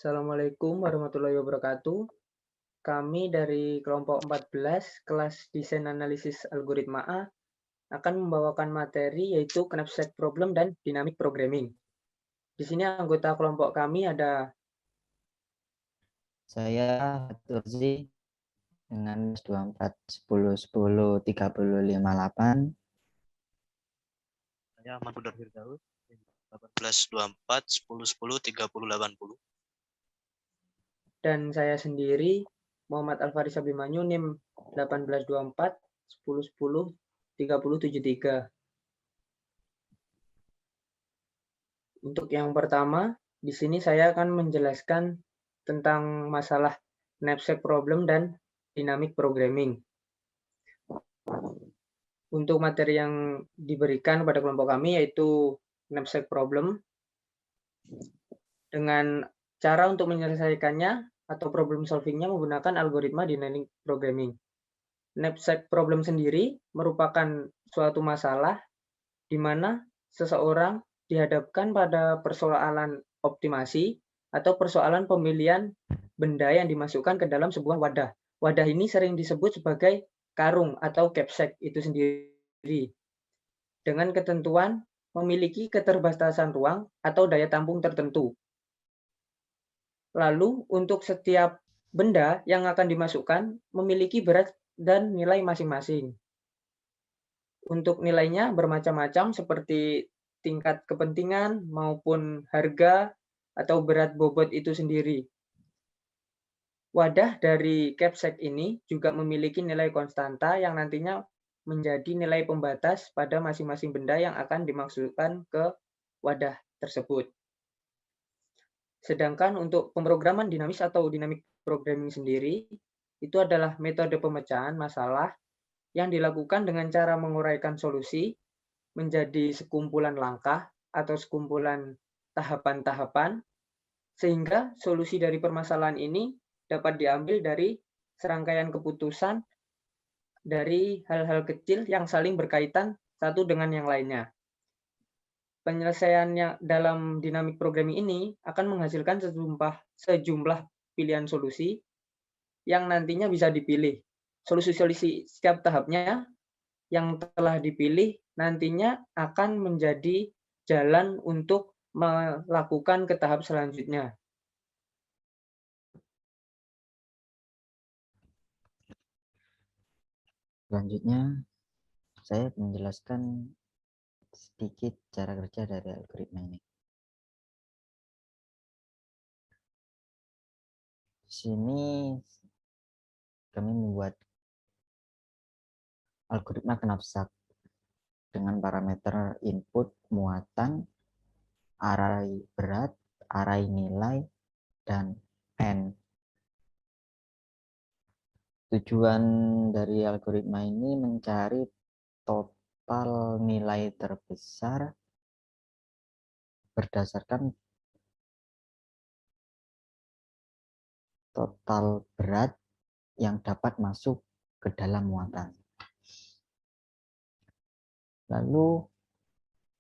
Assalamualaikum warahmatullahi wabarakatuh. Kami dari kelompok 14 kelas Desain Analisis Algoritma A akan membawakan materi yaitu Knapsack Problem dan Dynamic Programming. Di sini anggota kelompok kami ada Saya Faturzi dengan 24 10 10 3058. Saya Ahmad Budar Firdaus 1824 10 10 3080. dan saya sendiri Muhammad Alfaris Abimanyu NIM 1824 10 10 3073. Untuk yang pertama, di sini saya akan menjelaskan tentang masalah knapsack problem dan dynamic programming. Untuk materi yang diberikan pada kelompok kami yaitu knapsack problem dengan cara untuk menyelesaikannya atau problem solvingnya menggunakan algoritma dynamic programming. Knapsack problem sendiri merupakan suatu masalah di mana seseorang dihadapkan pada persoalan optimasi atau persoalan pemilihan benda yang dimasukkan ke dalam sebuah wadah. Wadah ini sering disebut sebagai karung atau knapsack itu sendiri. Dengan ketentuan memiliki keterbatasan ruang atau daya tampung tertentu. Lalu untuk setiap benda yang akan dimasukkan memiliki berat dan nilai masing-masing. Untuk nilainya bermacam-macam seperti tingkat kepentingan maupun harga atau berat bobot itu sendiri. Wadah dari knapsack ini juga memiliki nilai konstanta yang nantinya menjadi nilai pembatas pada masing-masing benda yang akan dimasukkan ke wadah tersebut. Sedangkan untuk pemrograman dinamis atau dynamic programming sendiri, itu adalah metode pemecahan masalah yang dilakukan dengan cara menguraikan solusi menjadi sekumpulan langkah atau sekumpulan tahapan-tahapan, sehingga solusi dari permasalahan ini dapat diambil dari serangkaian keputusan dari hal-hal kecil yang saling berkaitan satu dengan yang lainnya. Penyelesaiannya dalam dynamic programming ini akan menghasilkan sejumlah pilihan solusi yang nantinya bisa dipilih. Solusi-solusi setiap tahapnya yang telah dipilih nantinya akan menjadi jalan untuk melakukan ke tahap selanjutnya. Selanjutnya, saya menjelaskan sedikit cara kerja dari algoritma ini. Di sini kami membuat algoritma knapsack dengan parameter input, muatan, array berat, array nilai, dan n. Tujuan dari algoritma ini mencari total nilai terbesar berdasarkan total berat yang dapat masuk ke dalam muatan. Lalu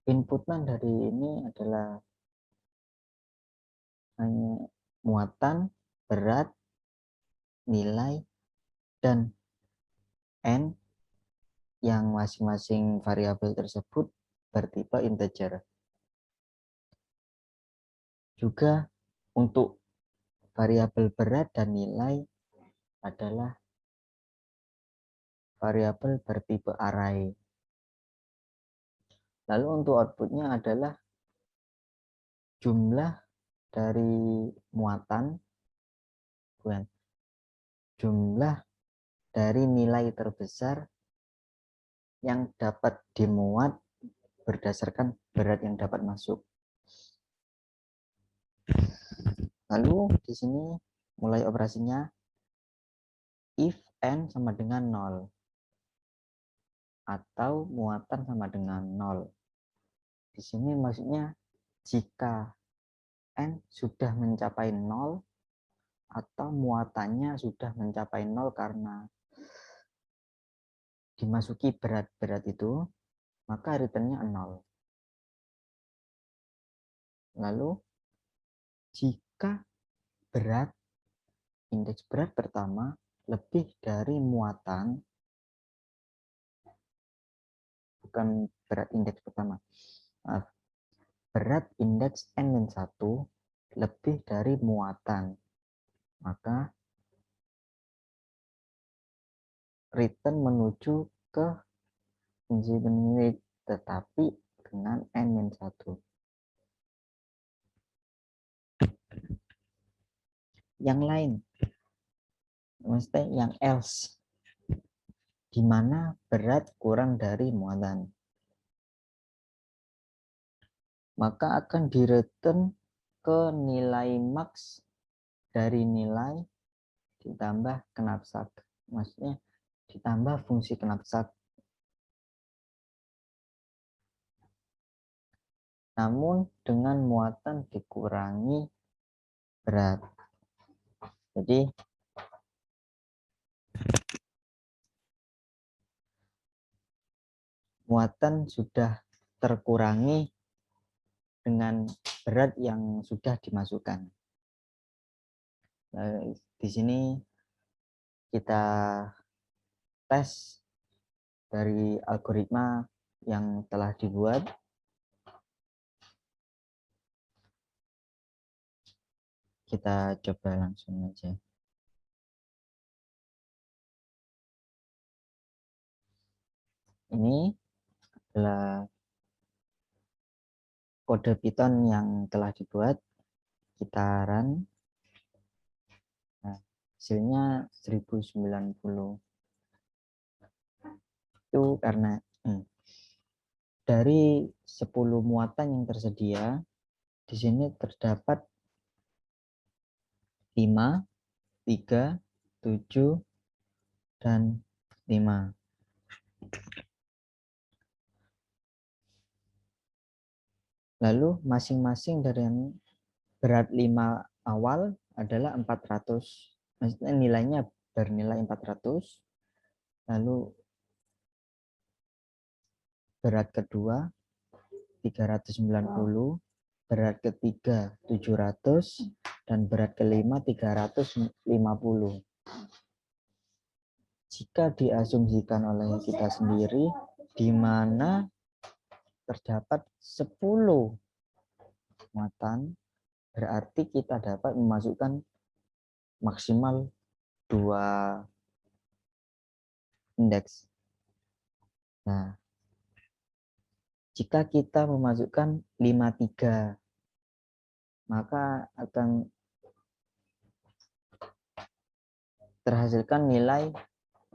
inputnya dari ini adalah hanya muatan, berat, nilai, dan n yang masing-masing variabel tersebut bertipe integer. Juga untuk variabel berat dan nilai adalah variabel bertipe array. Lalu untuk outputnya adalah jumlah dari muatan, bukan, jumlah dari nilai terbesar yang dapat dimuat berdasarkan berat yang dapat masuk. Lalu di sini mulai operasinya if n sama dengan 0 atau muatan sama dengan 0. Di sini maksudnya jika n sudah mencapai 0 atau muatannya sudah mencapai 0 karena dimasuki berat-berat itu, maka returnnya 0. Lalu jika indeks berat pertama lebih dari muatan, bukan berat indeks pertama, maaf, berat indeks N-1 lebih dari muatan, maka return menuju ke fungsi pemilik tetapi dengan N-1. Yang lain, maksudnya yang else, di mana berat kurang dari muatan, maka akan di-return ke nilai max dari nilai ditambah knapsack, maksudnya ditambah fungsi knapsack. Namun dengan muatan dikurangi berat. Jadi muatan sudah terkurangi dengan berat yang sudah dimasukkan. Di sini kita tes dari algoritma yang telah dibuat. Kita coba langsung aja. Ini adalah kode Python yang telah dibuat. Kita run. Nah, hasilnya 1090. Itu karena dari 10 muatan yang tersedia, di sini terdapat 5, 3, 7, dan 5. Lalu masing-masing dari berat 5 awal adalah 400. Maksudnya nilainya bernilai 400. Lalu berat kedua 390, berat ketiga 700, dan berat kelima 350. Jika diasumsikan oleh kita sendiri, di mana terdapat 10 muatan, berarti kita dapat memasukkan maksimal 2 indeks. Nah, jika kita memasukkan 53, maka akan terhasilkan nilai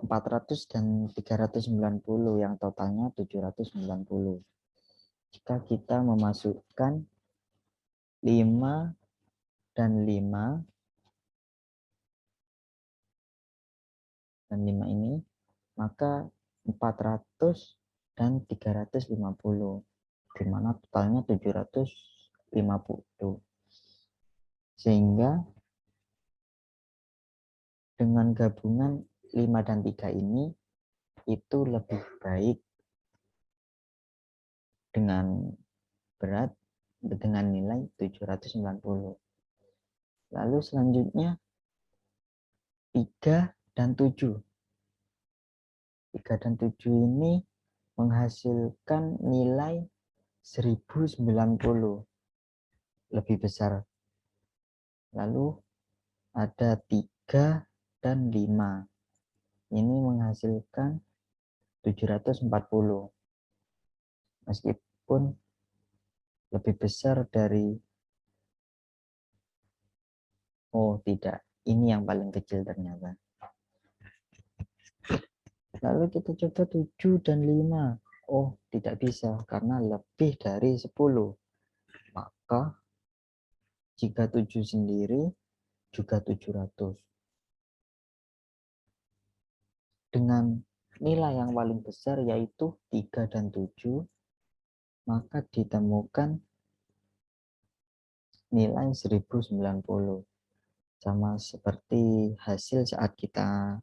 400 dan 390 yang totalnya 790. Jika kita memasukkan 5 dan 5 ini, maka 400 dan 350, di mana totalnya 750. Sehingga dengan gabungan 5 dan 3 ini itu lebih baik dengan berat dengan nilai 790. Lalu selanjutnya 3 dan 7. 3 dan 7 ini menghasilkan nilai 1090, lebih besar. Lalu ada 3 dan 5. Ini menghasilkan 740. Meskipun lebih besar dari, oh tidak, ini yang paling kecil ternyata. Lalu kita coba 7 dan 5. Oh, tidak bisa karena lebih dari 10. Maka jika 7 sendiri juga 700. Dengan nilai yang paling besar yaitu 3 dan 7, maka ditemukan nilai 1090. Sama seperti hasil saat kita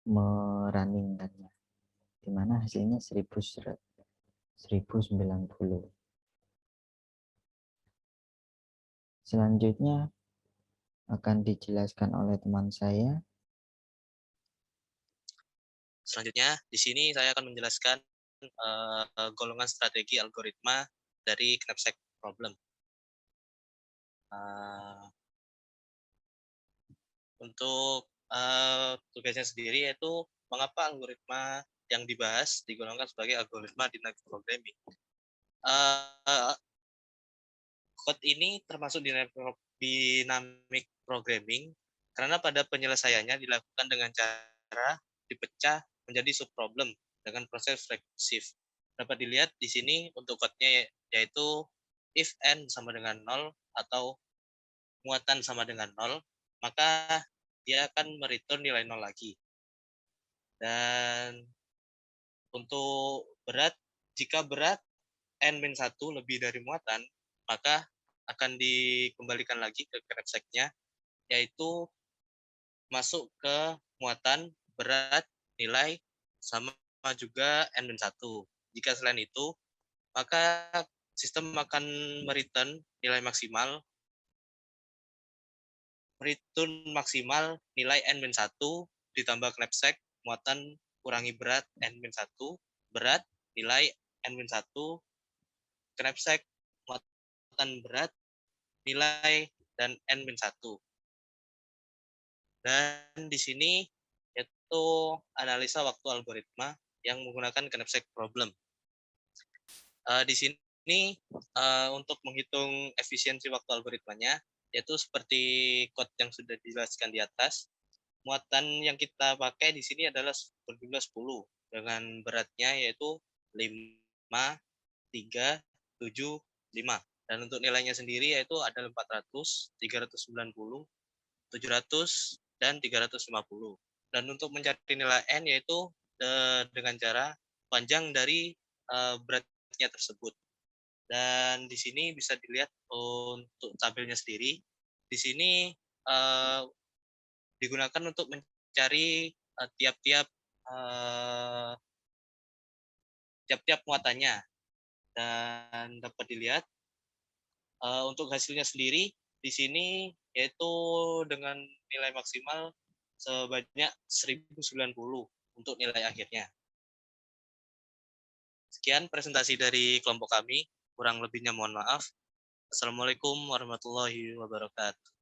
merunningkannya, di mana hasilnya 1090. Selanjutnya akan dijelaskan oleh teman saya. Selanjutnya, di sini saya akan menjelaskan golongan strategi algoritma dari knapsack problem. Untuk tugasnya sendiri yaitu mengapa algoritma yang dibahas digolongkan sebagai algoritma dynamic programming. Code ini termasuk dynamic programming karena pada penyelesaiannya dilakukan dengan cara dipecah menjadi subproblem dengan proses rekursif. Dapat dilihat di sini untuk code-nya yaitu if n sama dengan 0 atau muatan sama dengan 0, maka dia akan mereturn nilai 0 lagi. Dan untuk berat, jika berat n-1 lebih dari muatan, maka akan dikembalikan lagi ke knapsack-nya, yaitu masuk ke muatan, berat, nilai, sama juga n-1. Jika selain itu, maka sistem akan mereturn nilai maksimal nilai n-1 ditambah knapsack, muatan kurangi berat n-1, berat, nilai n-1, knapsack, muatan berat, nilai, dan n-1. Dan di sini yaitu analisa waktu algoritma yang menggunakan knapsack problem. Di sini untuk menghitung efisiensi waktu algoritmanya, yaitu seperti code yang sudah dijelaskan di atas, muatan yang kita pakai di sini adalah berjumlah 10 dengan beratnya yaitu 5, 3, 7, 5. Dan untuk nilainya sendiri yaitu ada 400, 390, 700, dan 350. Dan untuk mencari nilai n yaitu dengan cara panjang dari beratnya tersebut. Dan di sini bisa dilihat untuk tabelnya sendiri. Di sini digunakan untuk mencari tiap-tiap muatannya. Dan dapat dilihat untuk hasilnya sendiri di sini yaitu dengan nilai maksimal sebanyak 1090 untuk nilai akhirnya. Sekian presentasi dari kelompok kami. Kurang lebihnya mohon maaf. Assalamualaikum warahmatullahi wabarakatuh.